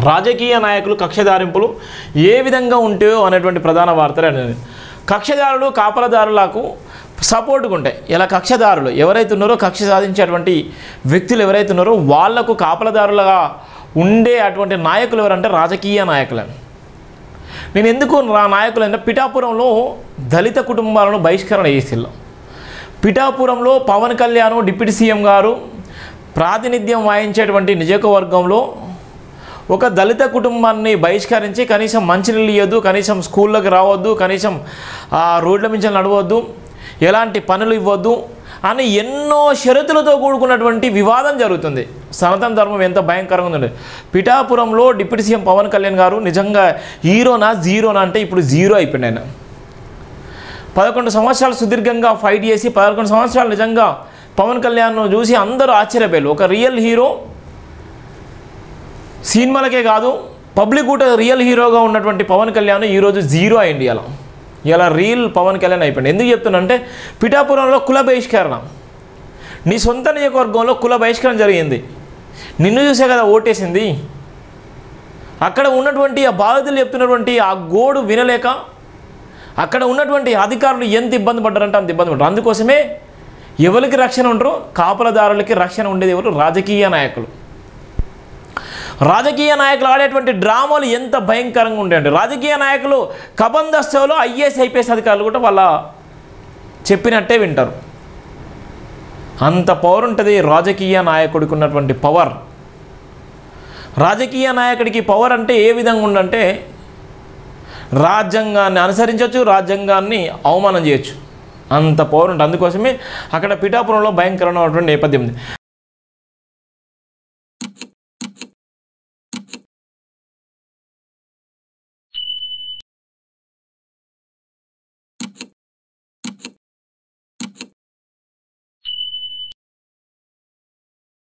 రాజకీయ నాయకులు కక్షదారింపులు ఏ విధంగా ఉంటాయో అనేటువంటి ప్రధాన వార్తలు అనేది. కక్షదారులు కాపలదారులకు సపోర్ట్గా ఉంటాయి. ఇలా కక్షదారులు ఎవరైతే ఉన్నారో, కక్ష సాధించేటువంటి వ్యక్తులు ఎవరైతే ఉన్నారో వాళ్లకు కాపలదారులుగా ఉండే అటువంటి నాయకులు ఎవరంటే రాజకీయ నాయకులు. నేను ఎందుకు నాయకులు అంటే, పిఠాపురంలో దళిత కుటుంబాలను బహిష్కరణ చేసిల్లు. పిఠాపురంలో పవన్ కళ్యాణ్ డిప్యూటీ సీఎం గారు ప్రాతినిధ్యం వహించేటువంటి నియోజకవర్గంలో ఒక దళిత కుటుంబాన్ని బహిష్కరించి కనీసం మంచినీళ్ళు ఇవ్వద్దు, కనీసం స్కూళ్ళకి రావద్దు, కనీసం రోడ్ల మించి నడవద్దు, ఎలాంటి పనులు ఇవ్వద్దు అని ఎన్నో షరతులతో కూడుకున్నటువంటి వివాదం జరుగుతుంది. సనాతన ధర్మం ఎంత భయంకరంగా ఉంది. పిఠాపురంలో డిప్యూటీ సీఎం పవన్ కళ్యాణ్ గారు నిజంగా హీరోనా జీరోనా అంటే ఇప్పుడు జీరో అయిపోయింది. ఆయన 11 సంవత్సరాలు సుదీర్ఘంగా ఫైట్ చేసి 11 సంవత్సరాలు నిజంగా పవన్ కళ్యాణ్ను చూసి అందరూ ఆశ్చర్యపోయారు. ఒక రియల్ హీరో, సినిమాలకే కాదు పబ్లిక్ కూడా రియల్ హీరోగా ఉన్నటువంటి పవన్ కళ్యాణ్ ఈరోజు జీరో అయింది. ఇలా రియల్ పవన్ కళ్యాణ్ అయిపోయింది. ఎందుకు చెప్తున్నా, పిఠాపురంలో కుల బహిష్కరణ, నీ సొంత నియోజకవర్గంలో కుల బహిష్కరణ జరిగింది. నిన్ను చూసే కదా ఓటేసింది. అక్కడ ఉన్నటువంటి ఆ బాధితులు చెప్తున్నటువంటి ఆ గోడు వినలేక అక్కడ ఉన్నటువంటి అధికారులు ఎంత ఇబ్బంది పడ్డారంటే అంత ఇబ్బంది పడ్డారు. అందుకోసమే ఎవరికి రక్షణ ఉంటారో కాపలదారులకి రక్షణ ఉండేది ఎవరు? రాజకీయ నాయకులు. రాజకీయ నాయకులు ఆడేటువంటి డ్రామాలు ఎంత భయంకరంగా ఉంటాయండి. రాజకీయ నాయకులు కబందస్తులో ఐఏఎస్ ఐపీఎస్ అధికారులు కూడా వాళ్ళ చెప్పినట్టే వింటారు. అంత పవర్ ఉంటుంది రాజకీయ నాయకుడికి ఉన్నటువంటి పవర్. రాజకీయ నాయకుడికి పవర్ అంటే ఏ విధంగా ఉందంటే, రాజ్యాంగాన్ని అనుసరించవచ్చు, రాజ్యాంగాన్ని అవమానం చేయొచ్చు, అంత పవర్ ఉంటుంది. అందుకోసమే అక్కడ పిఠాపురంలో భయంకరమైనటువంటి నేపథ్యం ఉంది.